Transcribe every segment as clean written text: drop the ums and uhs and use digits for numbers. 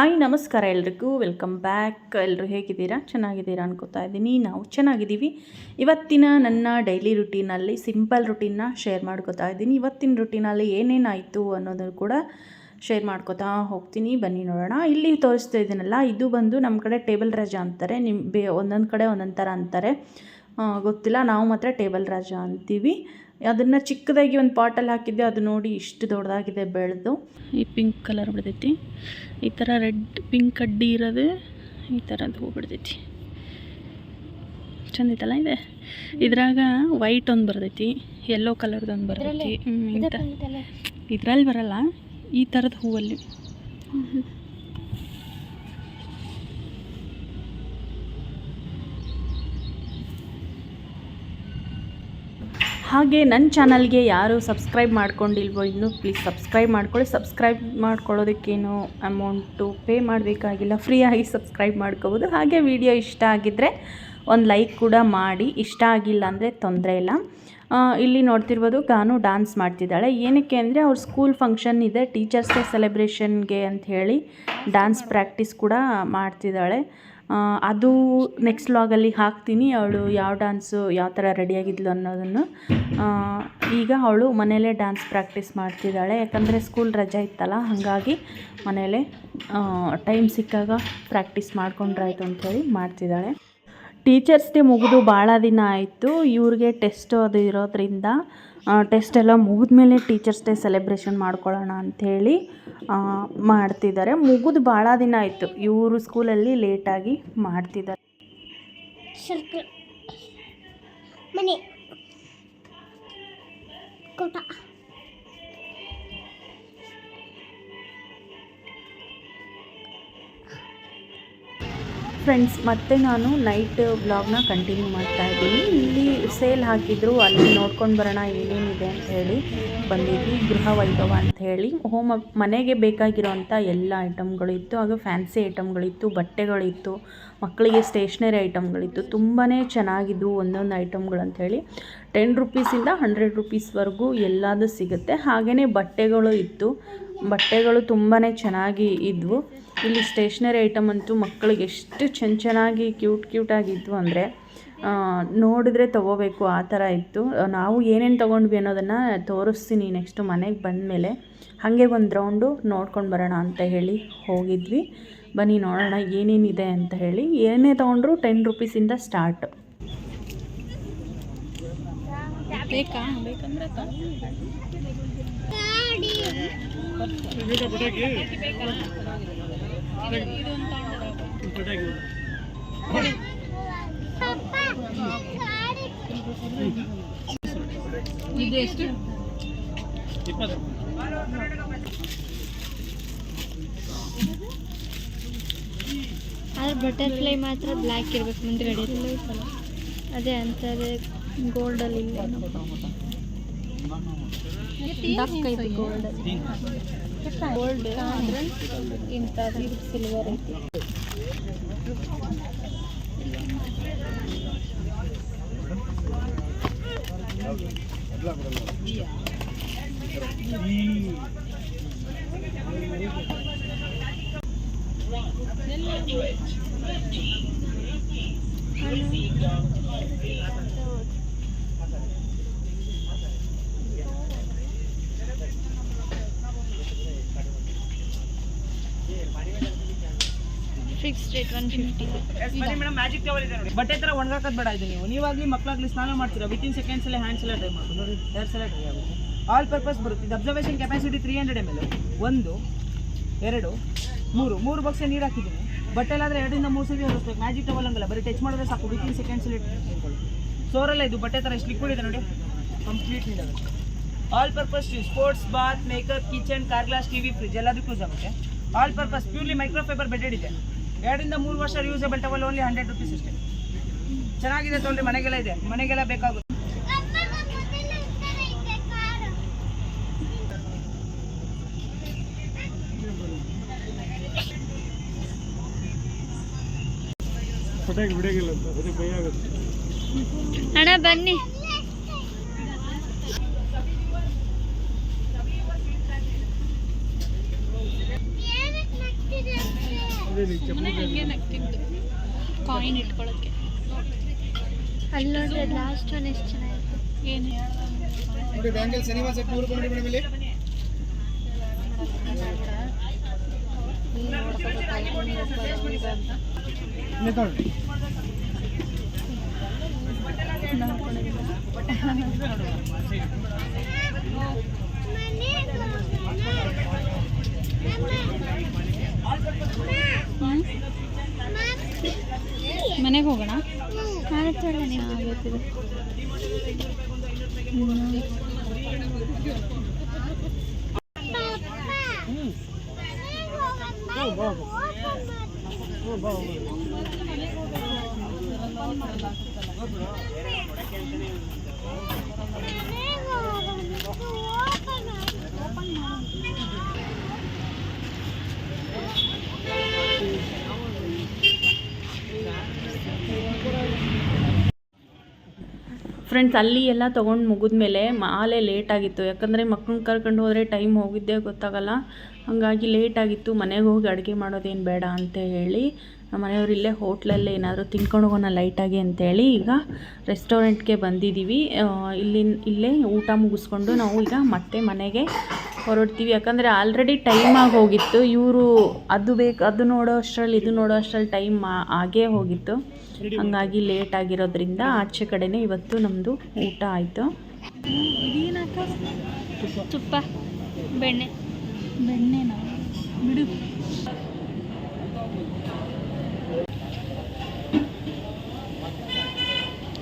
Hi ನಮಸ್ಕಾರ ಎಲ್ರಿಗೂ, welcome back. ಎಲ್ಲರೂ ಹೇಗಿದ್ದೀರಾ? ಚೆನ್ನಾಗಿದ್ದೀರಾ ಅನ್ಕೋತಾ ಇದ್ದೀನಿ. ನಾವು ಚೆನ್ನಾಗಿದ್ದೀವಿ. ಇವತ್ತಿನ ನನ್ನ ಡೈಲಿ ರುಟೀನಲ್ಲಿ ಸಿಂಪಲ್ ರುಟೀನ್ನ ಶೇರ್ ಮಾಡ್ಕೋತಾ ಇದ್ದೀನಿ. ಇವತ್ತಿನ ರುಟೀನಲ್ಲಿ ಏನೇನಾಯಿತು ಅನ್ನೋದನ್ನು ಕೂಡ ಶೇರ್ ಮಾಡ್ಕೋತಾ ಹೋಗ್ತೀನಿ. ಬನ್ನಿ ನೋಡೋಣ. ಇಲ್ಲಿ ತೋರಿಸ್ತಾ ಇದ್ದೀನಲ್ಲ, ಇದು ಬಂದು ನಮ್ಮ ಕಡೆ ಟೇಬಲ್ ರಾಜಾ ಅಂತಾರೆ. ಒಂದೊಂದು ಕಡೆ ಒಂದೊಂದು ಥರ ಅಂತಾರೆ, ಗೊತ್ತಿಲ್ಲ. ನಾವು ಮಾತ್ರ ಟೇಬಲ್ ರಾಜಾ ಅಂತೀವಿ. ಅದನ್ನು ಚಿಕ್ಕದಾಗಿ ಒಂದು ಪಾಟಲ್ಲಿ ಹಾಕಿದ್ದೆ, ಅದು ನೋಡಿ ಇಷ್ಟು ದೊಡ್ಡದಾಗಿದೆ ಬೆಳೆದು. ಈ ಪಿಂಕ್ ಕಲರ್ ಬಿಡ್ತೈತಿ, ಈ ಥರ ರೆಡ್ ಪಿಂಕ್ ಕಡ್ಡಿ ಇರೋದು ಈ ಥರದ್ದು ಹೂ ಬಿಡ್ತೈತಿ. ಚಂದ ಐತಲ್ಲ ಇದೆ. ಇದ್ರಾಗ ವೈಟ್ ಒಂದು ಬರ್ತೈತಿ, ಯೆಲ್ಲೋ ಕಲರ್ದು ಒಂದು ಬರ್ತೈತಿ. ಇದ್ರಲ್ಲಿ ಬರಲ್ಲ, ಈ ಥರದ ಹೂವಲ್ಲಿ. ಹಾಗೆ ನನ್ನ ಚಾನಲ್ಗೆ ಯಾರು ಸಬ್ಸ್ಕ್ರೈಬ್ ಮಾಡ್ಕೊಂಡಿಲ್ವೋ ಇನ್ನೂ ಪ್ಲೀಸ್ ಸಬ್ಸ್ಕ್ರೈಬ್ ಮಾಡ್ಕೊಳ್ಳಿ. ಸಬ್ಸ್ಕ್ರೈಬ್ ಮಾಡ್ಕೊಳ್ಳೋದಕ್ಕೇನು ಅಮೌಂಟು ಪೇ ಮಾಡಬೇಕಾಗಿಲ್ಲ, ಫ್ರೀಯಾಗಿ ಸಬ್ಸ್ಕ್ರೈಬ್ ಮಾಡ್ಕೋಬೋದು. ಹಾಗೆ ವಿಡಿಯೋ ಇಷ್ಟ ಆಗಿದ್ದರೆ ಒಂದು ಲೈಕ್ ಕೂಡ ಮಾಡಿ. ಇಷ್ಟ ಆಗಿಲ್ಲ ಅಂದರೆ ತೊಂದರೆ ಇಲ್ಲ. ಇಲ್ಲಿ ನೋಡ್ತಿರ್ಬೋದು, ಗಾನು ಡ್ಯಾನ್ಸ್ ಮಾಡ್ತಿದ್ದಾಳೆ. ಏನಕ್ಕೆ ಅಂದರೆ ಅವ್ರ ಸ್ಕೂಲ್ ಫಂಕ್ಷನ್ ಇದೆ, ಟೀಚರ್ಸ್ ಡೇ ಸೆಲೆಬ್ರೇಷನ್ಗೆ ಅಂಥೇಳಿ ಡ್ಯಾನ್ಸ್ ಪ್ರಾಕ್ಟೀಸ್ ಕೂಡ ಮಾಡ್ತಿದ್ದಾಳೆ. ಅದು ನೆಕ್ಸ್ಟ್ ವ್ಲಾಗಲ್ಲಿ ಹಾಕ್ತೀನಿ, ಅವಳು ಯಾವ ಡ್ಯಾನ್ಸು ಯಾವ ಥರ ರೆಡಿಯಾಗಿದ್ಲು ಅನ್ನೋದನ್ನು. ಈಗ ಅವಳು ಮನೆಯಲ್ಲೇ ಡ್ಯಾನ್ಸ್ ಪ್ರಾಕ್ಟೀಸ್ ಮಾಡ್ತಿದ್ದಾಳೆ, ಯಾಕಂದರೆ ಸ್ಕೂಲ್ ರಜೆ ಇತ್ತಲ್ಲ, ಹಾಗಾಗಿ ಮನೆಯಲ್ಲೇ ಟೈಮ್ ಸಿಕ್ಕಾಗ ಪ್ರಾಕ್ಟೀಸ್ ಮಾಡ್ಕೊಂಡ್ರಾಯ್ತು ಅಂಥೇಳಿ ಮಾಡ್ತಿದ್ದಾಳೆ. ಟೀಚರ್ಸ್ ಡೇ ಮುಗಿದು ಭಾಳ ದಿನ ಆಯಿತು. ಇವ್ರಿಗೆ ಟೆಸ್ಟ್ ಅದು ಇರೋದ್ರಿಂದ ಟೆಸ್ಟ್ ಎಲ್ಲ ಮುಗಿದ್ಮೇಲೆ ಟೀಚರ್ಸ್ ಡೇ ಸೆಲೆಬ್ರೇಷನ್ ಮಾಡ್ಕೊಳ್ಳೋಣ ಅಂಥೇಳಿ ಮಾಡ್ತಿದ್ದಾರೆ. ಮುಗಿದು ಭಾಳ ದಿನ ಆಯಿತು, ಇವರು ಸ್ಕೂಲಲ್ಲಿ ಲೇಟಾಗಿ ಮಾಡ್ತಿದ್ದಾರೆ. ಫ್ರೆಂಡ್ಸ್, ಮತ್ತೆ ನಾನು ನೈಟ್ ವ್ಲಾಗ್ನ ಕಂಟಿನ್ಯೂ ಮಾಡ್ತಾಯಿದ್ದೀನಿ. ಇಲ್ಲಿ ಸೇಲ್ ಹಾಕಿದ್ರು, ಅಲ್ಲಿ ನೋಡ್ಕೊಂಡು ಬರೋಣ ಏನೇನಿದೆ ಅಂತ ಹೇಳಿ ಬಂದಿದ್ವಿ. ಗೃಹ ವೈಭವ ಅಂತ ಹೇಳಿ ಮನೆಗೆ ಬೇಕಾಗಿರೋವಂಥ ಎಲ್ಲ ಐಟಮ್ಗಳು ಇತ್ತು. ಹಾಗೂ ಫ್ಯಾನ್ಸಿ ಐಟಮ್ಗಳಿತ್ತು, ಬಟ್ಟೆಗಳಿತ್ತು, ಮಕ್ಕಳಿಗೆ ಸ್ಟೇಷ್ನರಿ ಐಟಮ್ಗಳಿತ್ತು. ತುಂಬಾ ಚೆನ್ನಾಗಿದ್ವು ಒಂದೊಂದು ಐಟಮ್ಗಳು ಅಂಥೇಳಿ. 10 ರೂಪೀಸಿಂದ 100 ರೂಪೀಸ್ವರೆಗೂ ಎಲ್ಲದೂ ಸಿಗುತ್ತೆ. ಹಾಗೆಯೇ ಬಟ್ಟೆಗಳು ಇತ್ತು, ಬಟ್ಟೆಗಳು ತುಂಬಾ ಚೆನ್ನಾಗಿ ಇದ್ವು. ಇಲ್ಲಿ ಸ್ಟೇಷ್ನರಿ ಐಟಮ್ ಅಂತೂ ಮಕ್ಕಳಿಗೆ ಎಷ್ಟು ಚೆನ್ನಾಗಿ ಕ್ಯೂಟಾಗಿದ್ವು ಅಂದರೆ ನೋಡಿದ್ರೆ ತೊಗೋಬೇಕು ಆ ಥರ ಇತ್ತು. ನಾವು ಏನೇನು ತೊಗೊಂಡ್ವಿ ಅನ್ನೋದನ್ನು ತೋರಿಸ್ತೀನಿ ನೆಕ್ಸ್ಟು ಮನೆಗೆ ಬಂದಮೇಲೆ. ಹಾಗೆ ಒಂದು ರೌಂಡು ನೋಡ್ಕೊಂಡು ಬರೋಣ ಅಂತ ಹೇಳಿ ಹೋಗಿದ್ವಿ. ಬನ್ನಿ ನೋಡೋಣ ಏನೇನಿದೆ ಅಂತ ಹೇಳಿ. ಏನೇ ತೊಗೊಂಡ್ರು 10 ರೂಪೀಸಿಂದ ಸ್ಟಾರ್ಟ್. ಬೇಕಾ ಬೇಕಂದ್ರೆ ಇದೆಷ್ಟು? 20. ಆದರೆ ಬಟರ್ಫ್ಲೈ ಮಾತ್ರ ಬ್ಲ್ಯಾಕ್ ಇರ್ಬೇಕು ಮುಂದ್ಗಡೆ. ಅದೇ ಅಂತಾರೆ ಗೋಲ್ಡಲ್ಲಿ ಇಲ್ಲ, ಡಕ್ ಐತಿ ಗೋಲ್ಡಲ್ಲಿ. ಗೋಲ್ಡ್ ಅಂದರೆ ಇಂಥದ್ದು ಸಿಲ್ವರ್ ಐತಿ. Fixed rate 150. Madam magic towel ಇದೆ ನೋಡಿ. ಬಟ್ಟೆ ಥರ ಒಣಗಾಕೋದು ಬೇಡ ಇದು. ನೀವಾಗಲಿ ಮಕ್ಕಳಾಗಲಿ ಸ್ನಾನ ಮಾಡ್ತೀರಾ, ವಿತಿನ್ ಸೆಕೆಂಡ್ಸಲ್ಲಿ ಹ್ಯಾಂಡ್ಸ್ ಎಲ್ಲ ಡ್ರೈ ಮಾಡ್ಬೋದು ನೋಡಿ. ಹೇರ್ಸ್ ಎಲ್ಲ ಡ್ರೈ ಆಗುತ್ತೆ. ಆಲ್ ಪರ್ಪಸ್ ಬರುತ್ತೆ ಇದು. Observation capacity 300 ml. 1 2 3 ಬಾಕ್ಸ್ ನೀರು ಹಾಕಿದ್ದೀನಿ. ಬಟ್ಟೆಲಾದರೆ 2 ಇಂದ 3 ಸಲ ಹೊರಿಸ್ಬೇಕು. ಮ್ಯಾಜಿಕ್ ಟವಲ್ ಹಂಗಲ್ಲ, ಬರೀ ಟಚ್ ಮಾಡಿದ್ರೆ ಸಾಕು, ವಿತಿನ್ ಸೆಕೆಂಡ್ಸಲ್ಲಿ ಇಟ್ಕೊಳ್ಳಿ. ಸೋರಲ್ಲ ಇದು ಬಟ್ಟೆ ಥರ ಎಷ್ಟು ಲಿಕ್ವಿಡ್ ಇದೆ ನೋಡಿ, ಕಂಪ್ಲೀಟ್ ನೀಡಾಗುತ್ತೆ. All purpose sports, bath, makeup, kitchen, car glass, TV, fridge ಎಲ್ಲದಕ್ಕೂ ಯೂಸ್ ಆಗುತ್ತೆ. All purpose purely microfiber bedded ಇದೆ. 2 ಇಂದ 3 ವರ್ಷ ಯೂಸಬಲ್ ಟವಲ್, ಓನ್ಲಿ 100 ರೂಪೀಸ್ ಅಷ್ಟೇ. ಚೆನ್ನಾಗಿದೆ ತೊಗೊಂಡ್ರೆ ಮನೆಗೆಲ್ಲ ಇದೆ, ಮನೆಗೆಲ್ಲ ಬೇಕಾಗುತ್ತೆ. ಅಣ್ಣ ಬನ್ನಿ. ಸುಮ್ಮನೆ ಹಂಗೆ ನಗ್ತಿದ್ದು ಕಾಯಿನ್ ಇಟ್ಕೊಳ್ಳೋಕ್ಕೆ. ಅಲ್ಲಿ ನೋಡ್ರಿ ಲಾಸ್ಟ್ ಒನ್ ಎಷ್ಟು ಚೆನ್ನಾಗಿತ್ತು. ಏನು ನೋಡಿ ಬ್ಯಾಂಗಲ್ ಸಿನಿಮಾ ಸೆಟ್ 100 ರೂಪಾಯಿ ಮೇಡಮ್ ಇಲ್ಲಿ. ನಿಂತ್ಕೊಳ್ಳಿ. ಮನೆಗೆ ಹೋಗೋಣ. ಗೊತ್ತಿದೆ. ಫ್ರೆಂಡ್ಸ್ ಅಲ್ಲಿ ಎಲ್ಲ ತೊಗೊಂಡು ಮುಗಿದ್ಮೇಲೆ ಮಾಲೆ ಲೇಟಾಗಿತ್ತು, ಯಾಕಂದರೆ ಮಕ್ಕಳನ್ನ ಕರ್ಕೊಂಡು ಹೋದರೆ ಟೈಮ್ ಹೋಗಿದ್ದೇ ಗೊತ್ತಾಗಲ್ಲ. ಹಾಗಾಗಿ ಲೇಟಾಗಿತ್ತು. ಮನೆಗೆ ಹೋಗಿ ಅಡುಗೆ ಮಾಡೋದೇನು ಬೇಡ ಅಂತ ಹೇಳಿ ನಮ್ಮ ಮನೆಯವರು ಇಲ್ಲೇ ಹೋಟ್ಲಲ್ಲೇ ಏನಾದರೂ ತಿನ್ಕೊಂಡು ಹೋಗೋಣ ಲೈಟಾಗಿ ಅಂತೇಳಿ ಈಗ ರೆಸ್ಟೋರೆಂಟ್ಗೆ ಬಂದಿದ್ದೀವಿ. ಇಲ್ಲೇ ಊಟ ಮುಗಿಸ್ಕೊಂಡು ನಾವು ಈಗ ಮತ್ತೆ ಮನೆಗೆ ಹೊರಡ್ತೀವಿ. ಯಾಕಂದರೆ ಆಲ್ರೆಡಿ ಟೈಮ್ ಆಗಿ ಹೋಗಿತ್ತು. ಇವರು ಅದು ನೋಡೋ ಅಷ್ಟರಲ್ಲಿ ಇದು ನೋಡೋ ಅಷ್ಟರಲ್ಲಿ ಟೈಮ್ ಆಗೇ ಹೋಗಿತ್ತು. ಹಾಗಾಗಿ ಲೇಟ್ ಆಗಿರೋದ್ರಿಂದ ಆಚೆ ಕಡೆನೇ ಇವತ್ತು ನಮ್ಮದು ಊಟ ಆಯಿತು. ತುಪ್ಪ ಬೆಣ್ಣೆನಾ ಬಿಡು.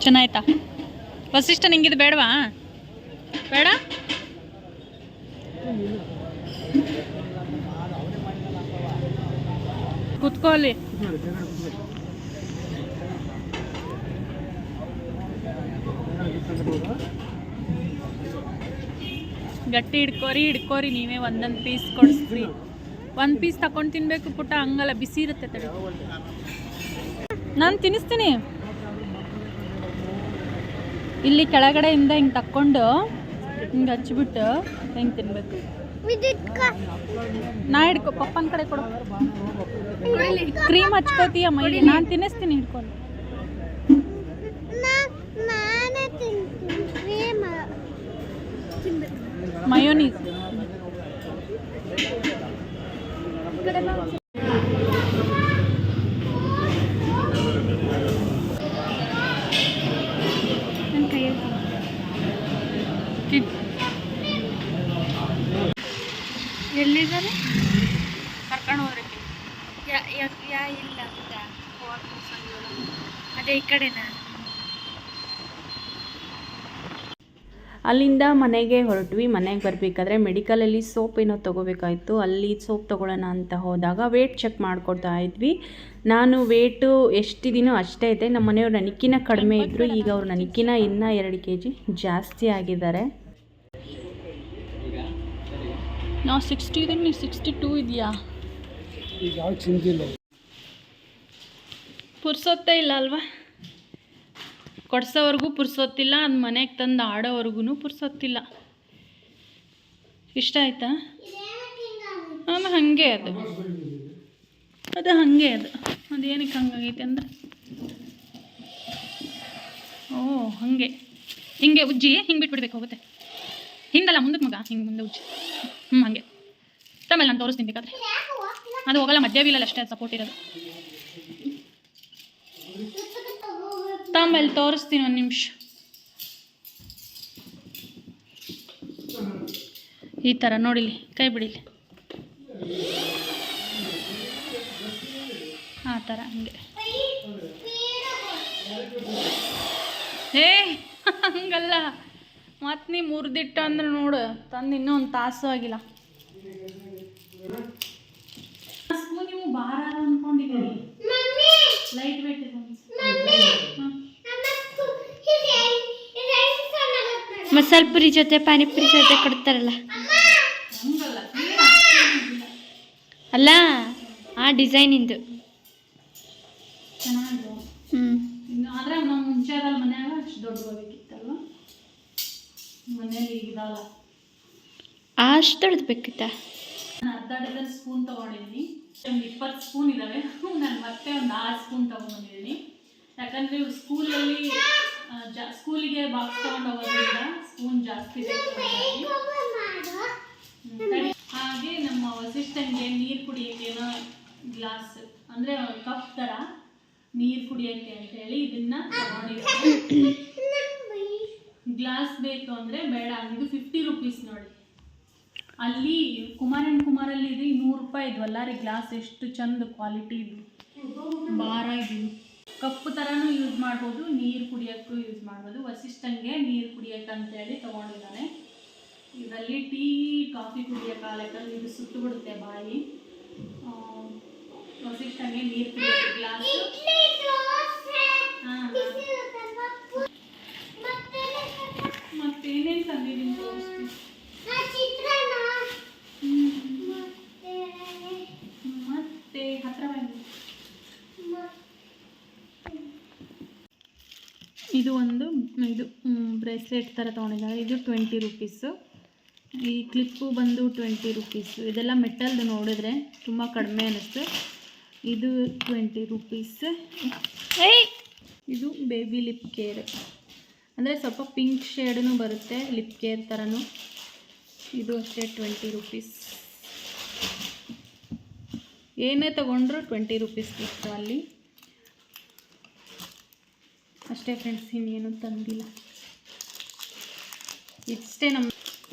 ಚೆನ್ನಾಯ್ತಾ ವಸಿಷ್ಠ? ನಿಂಗಿದು ಬೇಡವಾ? ಬೇಡ? ಕುತ್ಕೊಳ್ಳಿ. ಗಟ್ಟಿ ಹಿಡ್ಕೋರಿ ನೀವೇ ಒಂದೊಂದು ಪೀಸ್ ಕೊಡಿಸ್ರಿ. ಒಂದು ಪೀಸ್ ತಗೊಂಡು ತಿನ್ಬೇಕು ಪುಟ್ಟ, ಹಂಗಲ್ಲ ಬಿಸಿ ಇರುತ್ತೆ. ತಡಿ ನಾನು ತಿನ್ನಿಸ್ತೀನಿ. ಇಲ್ಲಿ ಕೆಳಗಡೆಯಿಂದ ಹಿಂಗೆ ತಕ್ಕೊಂಡು ಹಿಂಗೆ ಹಚ್ಬಿಟ್ಟು ಹೆಂಗೆ ತಿನ್ಬೇಕು. ನಾ ಹಿಡ್ಕೊ, ಪಪ್ಪನ ಕಡೆ ಕೊಡು. ಕ್ರೀಮ್ ಹಚ್ಕೋತೀಯ ಮೈಗೆ, ನಾನು ತಿನ್ನಿಸ್ತೀನಿ ಹಿಡ್ಕೊಂಡು. ಮಯೋನೀಸ್ ಎಲ್ಲಿದ್ದಾರೆ? ಕರ್ಕೊಂಡು ಹೋದ್ರೆ ಯಾ ಇಲ್ಲ ಅದೇ ಈ ಕಡೆನಾ? ಅಲ್ಲಿಂದ ಮನೆಗೆ ಹೊರಟ್ವಿ. ಮನೆಗೆ ಬರಬೇಕಾದ್ರೆ ಮೆಡಿಕಲಲ್ಲಿ ಸೋಪ್ ಏನೋ ತೊಗೋಬೇಕಾಯಿತು. ಅಲ್ಲಿ ಸೋಪ್ ತೊಗೊಳ್ಳೋಣ ಅಂತ ಹೋದಾಗ ವೇಟ್ ಚೆಕ್ ಮಾಡ್ಕೊಡ್ತಾ ಇದ್ವಿ. ನಾನು ವೇಟು ಎಷ್ಟಿದ್ದೀನೋ ಅಷ್ಟೇ ಇದೆ. ನಮ್ಮ ಮನೆಯವ್ರು ನನಗಿನ್ನ ಕಡಿಮೆ ಇದ್ದರು. ಈಗ ಅವ್ರು ನನಗಿನ್ನ ಇನ್ನೂ 2 kg ಜಾಸ್ತಿ ಆಗಿದ್ದಾರೆ. ನಾವು 60 ಇದ್ದೀನಿ, ನೀವು 62 ಇದೆಯಾ? ಪುರ್ಸೊತ್ತೇ ಇಲ್ಲ ಅಲ್ವಾ? ಕೊಡ್ಸೋವರೆಗೂ ಪುರ್ಸೊತ್ತಿಲ್ಲ, ಅದು ಮನೆಗೆ ತಂದು ಆಡೋವರೆಗೂ ಪುರ್ಸೊತ್ತಿಲ್ಲ. ಇಷ್ಟ ಆಯ್ತಾ? ಅದು ಹಾಗೆ ಅದು ಹಾಗೆ ಅದೇನಕ್ಕೆ ಹಂಗಾಗೈತೆ ಅಂದರೆ, ಓ ಹಾಗೆ ಹಿಂಗೆ ಉಜ್ಜಿ ಹಿಂಗೆ ಬಿಟ್ಬಿಡ್ಬೇಕು. ಹೋಗುತ್ತೆ ಹಿಂದಲ್ಲ, ಮುಂದಕ್ಕೆ ಮಗ, ಹಿಂಗೆ ಮುಂದೆ ಉಜ್ಜಿ. ಹಾಗೆ ತಮೇಲೆ ನಾನು ತೋರಿಸ್ತೀನಿ ಬೇಕಾದ್ರೆ. ಅದು ಹೋಗಲ್ಲ, ಮಧ್ಯ ವೀಲಲ್ಲಿ ಅಷ್ಟೇ ಅದು ಸಪೋರ್ಟ್ ಇರೋದು. ಆಮೇಲೆ ತೋರಿಸ್ತೀನಿ, ಒಂದು ನಿಮಿಷ. ಈ ಥರ ನೋಡಿಲಿ, ಕೈ ಬಿಡಿಲಿ, ಆ ಥರ ಹಂಗೆ. ಹಂಗಲ್ಲ, ಮತ್ತು ನೀ ಮುರಿದಿಟ್ಟ ಅಂದ್ರೆ ನೋಡು, ತಂದು ಇನ್ನೂ 1 ತಾಸು ಆಗಿಲ್ಲ. ನೀವು ಭಾರ ಅಂದ್ಕೊಂಡಿದ್ದೀರಿ, ಲೈಟ್ ವೇಟ್ ಇದೆ. ಮಸಾಲೆ ಪುರಿ ಜೊತೆ ಪಾನಿಪುರಿ ಜೊತೆ ಕೊಡ್ತಾರಲ್ಲ, ಅಲ್ಲ ಆ ಡಿಸೈನಿಂದು. ಆದರೆ ನಾವು ಮುಂಚೆ ಅದಲ್ಲ ಮನ್ಯಾಗ ಅಷ್ಟು ದೊಡ್ಡದಾಗಬೇಕಿತ್ತಲ್ವ, ಮನೇಲಿ ಈಗಿದಲ್ಲ ಅಷ್ಟು ದೊಡ್ಡದು ಬೇಕಿತ್ತ. ನಾನು 10 ಡಜನ್ ಸ್ಪೂನ್ ತೊಗೊಂಡಿದ್ದೀನಿ. ಒಂದು 20 ಸ್ಪೂನ್ ಇದ್ದಾವೆ. ನಾನು ಮತ್ತೆ ಒಂದು 6 ಸ್ಪೂನ್ ತೊಗೊಂಡ್ಬಂದಿದ್ದೀನಿ. ಯಾಕಂದರೆ ಇವ್ರು ಸ್ಕೂಲಿಗೆ ಬಾಕ್ಸ್ ತೊಗೊಂಡು ಹೋಗೋದ್ರಿಂದ ಸ್ಪೂನ್ ಜಾಸ್ತಿ ಬೇಕು. ಹಾಗೆ ನಮ್ಮ ವಸಿಷ್ಠನಿಗೆ ನೀರು ಕುಡಿಯೋಕ್ಕೆ ಗ್ಲಾಸ್ ಅಂದರೆ ಕಪ್ ಥರ ನೀರು ಕುಡಿಯೋಕ್ಕೆ ಅಂತೇಳಿ ಇದನ್ನು ತಗೊಂಡಿದ್ದೀನಿ. ಗ್ಲಾಸ್ ಬೇಕು ಅಂದರೆ ಬೇಡ, ಇದು 50 ರೂಪೀಸ್ ನೋಡಿ. ಅಲ್ಲಿ ಕುಮಾರಲ್ಲಿ ಇದು 100 ರೂಪಾಯಿ ಇದ್ವಲ್ಲ ರೀ ಗ್ಲಾಸ್. ಎಷ್ಟು ಚಂದ ಕ್ವಾಲಿಟಿ ಇದು, ಭಾರ ಇದು. ಕಪ್ಪು ಥರನೂ ಯೂಸ್ ಮಾಡ್ಬೋದು, ನೀರು ಕುಡಿಯೋಕ್ಕೂ ಯೂಸ್ ಮಾಡ್ಬೋದು. ವಸಿಷ್ಠಂಗೆ ನೀರು ಕುಡಿಯೋಕ್ಕೆ ಅಂತೇಳಿ ತೊಗೊಂಡಿದ್ದಾನೆ. ಇದರಲ್ಲಿ ಟೀ ಕಾಫಿ ಕುಡಿಯೋಕ್ಕಾಗಲ್ಲ, ಯಾಕಂದರೆ ಇದು ಸುಟ್ಟು ಬಿಡುತ್ತೆ ಬಾಯಿ. ವಸಿಷ್ಠಂಗೆ ನೀರು ಕುಡಿಯೋಕ್ಕೆ ಗ್ಲಾಸ್. ಹಾಂ, ಮತ್ತೇನೇನು ತಂದಿದ್ದೀನಿ ತೋರಿಸ್ತೀನಿ. ಮತ್ತೆ ಹತ್ರ ಬನ್ನಿ. ಇದು ಒಂದು ಬ್ರೇಸ್ಲೆಟ್ ಥರ ತೊಗೊಂಡಿದ್ದಾರೆ. ಇದು 20 ರೂಪೀಸು. ಈ ಕ್ಲಿಪ್ಪು ಬಂದು 20 ರೂಪೀಸು. ಇದೆಲ್ಲ ಮೆಟಲ್ದು ನೋಡಿದ್ರೆ ತುಂಬ ಕಡಿಮೆ ಅನ್ನಿಸ್ತು. ಇದು 20 ರೂಪೀಸ್. ಇದು ಬೇಬಿ ಲಿಪ್ ಕೇರ್, ಅಂದರೆ ಸ್ವಲ್ಪ ಪಿಂಕ್ ಶೇಡೂ ಬರುತ್ತೆ, ಲಿಪ್ ಕೇರ್ ಥರನೂ. ಇದು ಅಷ್ಟೇ 20 ರೂಪೀಸ್. ಏನೇ ತೊಗೊಂಡ್ರು 20 ರೂಪೀಸ್ ಇತ್ತು ಅಲ್ಲಿ ಅಷ್ಟೇ ಫ್ರೆಂಡ್ಸ್. ಇನ್ನೇನು ತಂದಿಲ್ಲ.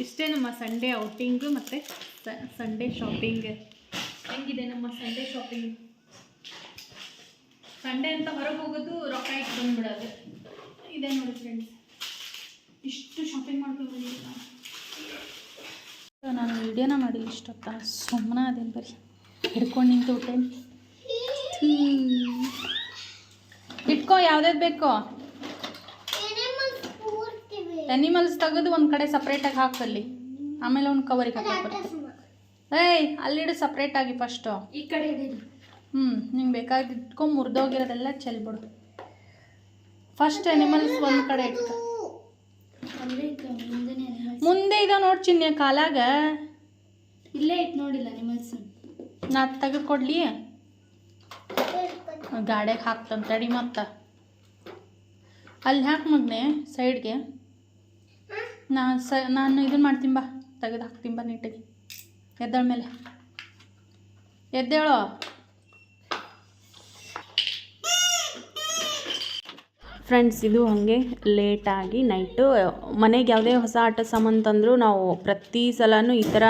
ಇಷ್ಟೇ ನಮ್ಮ ಸಂಡೇ ಔಟಿಂಗು ಮತ್ತು ಸಂಡೇ ಶಾಪಿಂಗ್. ಹೆಂಗಿದೆ ನಮ್ಮ ಸಂಡೇ ಶಾಪಿಂಗ್? ಸಂಡೇ ಅಂತ ಹೊರಗೆ ಹೋಗೋದು, ರೊಕ್ಕ ಇಟ್ಟು ಬಂದುಬಿಡೋದು. ಇದೆ ನೋಡಿ ಫ್ರೆಂಡ್ಸ್, ಇಷ್ಟು ಶಾಪಿಂಗ್ ಮಾಡ್ಕೊಂಡು ಬಂದಿಲ್ಲ. ನಾನು ವಿಡಿಯೋನ ಮಾಡಿ ಇಷ್ಟೊತ್ತ ಸುಮ್ಮನೆ ಅದೇನು ಬರೀ ಹಿಡ್ಕೊಂಡು ನಿಂತು ಟೈಮ್ ಇಟ್ಕೊ. ಯಾವ್ದಾದ್ರು ಬೇಕೋ ಅನಿಮಲ್ಸ್ ತೆಗೆದು ಒಂದು ಕಡೆ ಸಪ್ರೇಟಾಗಿ ಹಾಕಲ್ಲಿ, ಆಮೇಲೆ ಒಂದು ಕವರಿಗೆ ಹಾಕಿ. ಅಲ್ಲಿಡು ಸಪ್ರೇಟಾಗಿ ಫಸ್ಟು. ಈ ಕಡೆ ನಿಂಗೆ ಬೇಕಾಗಿ ಇಟ್ಕೊಂಡು ಮುರಿದೋಗಿರೋದೆಲ್ಲ ಚೆಲ್ಬಿಡು. ಫಸ್ಟ್ ಅನಿಮಲ್ಸ್ ಒಂದು ಕಡೆ ಇಟ್ಕೊ. ಮುಂದೆ ಇದಾವೆ ನೋಡಿ ಚಿನ್ನೆ ಕಾಲಾಗ. ಇಲ್ಲೇ ಇಟ್ಟು ನೋಡಿಲ್ಲ ಅನಿಮಲ್ಸ್. ನಾ ತೆಗೆದುಕೊಡ್ಲಿ, ಗಾಡಿಗೆ ಹಾಕ್ತಂತ ತಡಿ. ಮತ್ತು ಅಲ್ಲಿ ಹಾಕಿ ಮಗನೆ ಸೈಡ್ಗೆ. ನಾನು ಇದನ್ನು ಮಾಡ್ತೀನಿ ಬಾ, ತೆಗೆದು ಹಾಕ್ತೀನಿ ಬಾ ನೀಟಾಗಿ. ಎದ್ದೇಳ ಮೇಲೆ ಎದ್ದೇಳೋ. ಫ್ರೆಂಡ್ಸ್, ಇದು ಹಾಗೆ ಲೇಟಾಗಿ ನೈಟು ಮನೆಗೆ ಯಾವುದೇ ಹೊಸ ಆಟ ಸಾಮಾನು ತಂದರೂ ನಾವು ಪ್ರತಿ ಸಲವೂ ಈ ಥರ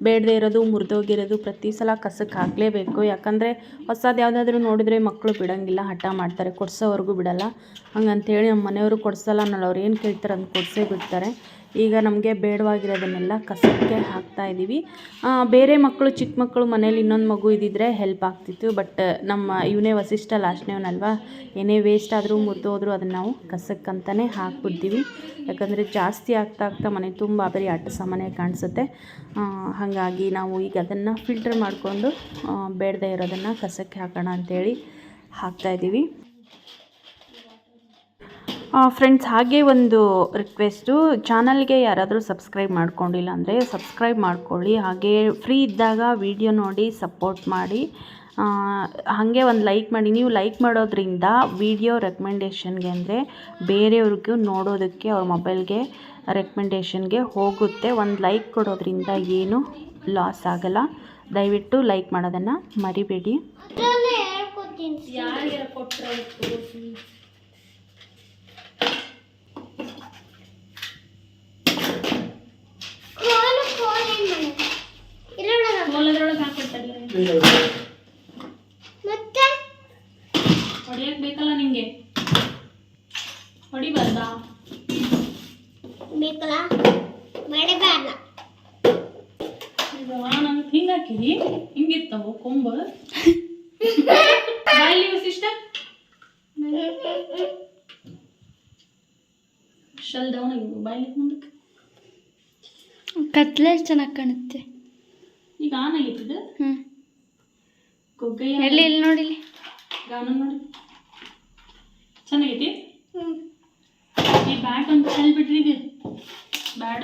ಬೇಡದೇ ಇರೋದು, ಮುರಿದೋಗಿರೋದು ಪ್ರತಿ ಸಲ ಕಸಕ್ಕೆ ಹಾಕಲೇಬೇಕು. ಯಾಕಂದರೆ ಹೊಸದು ಯಾವುದಾದ್ರೂ ನೋಡಿದರೆ ಮಕ್ಕಳು ಬಿಡೋಂಗಿಲ್ಲ, ಹಠ ಮಾಡ್ತಾರೆ, ಕೊಡ್ಸೋವರೆಗೂ ಬಿಡೋಲ್ಲ. ಹಂಗಂತೇಳಿ ನಮ್ಮ ಮನೆಯವರು ಕೊಡಿಸಲ್ಲ ಅನ್ನೋಲ್ಲ, ಅವ್ರು ಏನು ಕೇಳ್ತಾರೆ ಅಂತ ಕೊಡಿಸೇ ಬಿಡ್ತಾರೆ. ಈಗ ನಮಗೆ ಬೇಡವಾಗಿರೋದನ್ನೆಲ್ಲ ಕಸಕ್ಕೆ ಹಾಕ್ತಾಯಿದ್ದೀವಿ. ಬೇರೆ ಮಕ್ಕಳು, ಚಿಕ್ಕ ಮಕ್ಕಳು ಮನೇಲಿ ಇನ್ನೊಂದು ಮಗು ಇದ್ದಿದ್ರೆ ಹೆಲ್ಪ್ ಆಗ್ತಿತ್ತು. ಬಟ್ ನಮ್ಮ ಇವನೇ ವಸಿಷ್ಠ ಲಾಸ್ಟ್ನೇವನಲ್ವಾ, ಏನೇ ವೇಸ್ಟ್ ಆದರೂ ಮುರಿದು ಹೋದರೂ ಅದನ್ನು ನಾವು ಕಸಕ್ಕಂತಲೇ ಹಾಕ್ಬಿಡ್ತೀವಿ. ಯಾಕಂದರೆ ಜಾಸ್ತಿ ಆಗ್ತಾ ಮನೆ ತುಂಬ ಬರೀ ಆಟ ಸಾಮಾನೇ ಕಾಣಿಸುತ್ತೆ. ಹಾಗಾಗಿ ನಾವು ಈಗ ಅದನ್ನು ಫಿಲ್ಟರ್ ಮಾಡಿಕೊಂಡು ಬೇಡದೇ ಇರೋದನ್ನು ಕಸಕ್ಕೆ ಹಾಕೋಣ ಅಂಥೇಳಿ ಹಾಕ್ತಾಯಿದ್ದೀವಿ. ಫ್ರೆಂಡ್ಸ್, ಹಾಗೆ ಒಂದು ರಿಕ್ವೆಸ್ಟು, ಚಾನಲ್ಗೆ ಯಾರಾದರೂ ಸಬ್ಸ್ಕ್ರೈಬ್ ಮಾಡ್ಕೊಂಡಿಲ್ಲ ಅಂದರೆ ಸಬ್ಸ್ಕ್ರೈಬ್ ಮಾಡ್ಕೊಳ್ಳಿ. ಹಾಗೆ ಫ್ರೀ ಇದ್ದಾಗ ವಿಡಿಯೋ ನೋಡಿ ಸಪೋರ್ಟ್ ಮಾಡಿ. ಹಾಗೆ ಒಂದು ಲೈಕ್ ಮಾಡಿ. ನೀವು ಲೈಕ್ ಮಾಡೋದ್ರಿಂದ ವಿಡಿಯೋ ರೆಕಮೆಂಡೇಷನ್ಗೆ, ಅಂದರೆ ಬೇರೆಯವ್ರಿಗೂ ನೋಡೋದಕ್ಕೆ ಅವ್ರ ಮೊಬೈಲ್ಗೆ ರೆಕಮೆಂಡೇಷನ್ಗೆ ಹೋಗುತ್ತೆ. ಒಂದು ಲೈಕ್ ಕೊಡೋದ್ರಿಂದ ಏನೂ ಲಾಸ್ ಆಗಲ್ಲ. ದಯವಿಟ್ಟು ಲೈಕ್ ಮಾಡೋದನ್ನು ಮರಿಬೇಡಿ. ಹೊಡಿಯಕ್ಕೆ ಬೇಕಲ್ಲ ನಿಂಗೆ, ಹೊಡಿಬಾರ್ದಾ? ಬೇಕಲ್ಲ, ಬೇಡ ಬೇಡ. ನಂಗೆ ಹಿಂಗೆ ಹಾಕಿರಿ, ಹಿಂಗಿರ್ತಾವು ಕೊಂಬು. ಬಾಯಲ್ಲಿ ವಸಿಷ್ಠ ಶಲ್ ಡೌನ್ ಆಗಿದ್ದು ಬಾಯಲ್ಲಿ ಮುಂದಕ್ಕೆ. ಕತ್ಲೆ ಚೆನ್ನಾಗಿ ಕಾಣುತ್ತೆ. ಈಗ ಆನ್ ಆಗಿರ್ತದೆ. ಕೊಗ್ಗಯ್ಯ ಎಲ್ಲಿ ನೋಡಿಲಿ, ಗಾನ ನೋಡಿ ಚೆನ್ನಾಗೈತಿ. ಈ ಬ್ಯಾಟ್ ಅಂತ ಚೆಲ್ಬಿಟ್ರಿ, ಇದು ಬ್ಯಾಡ್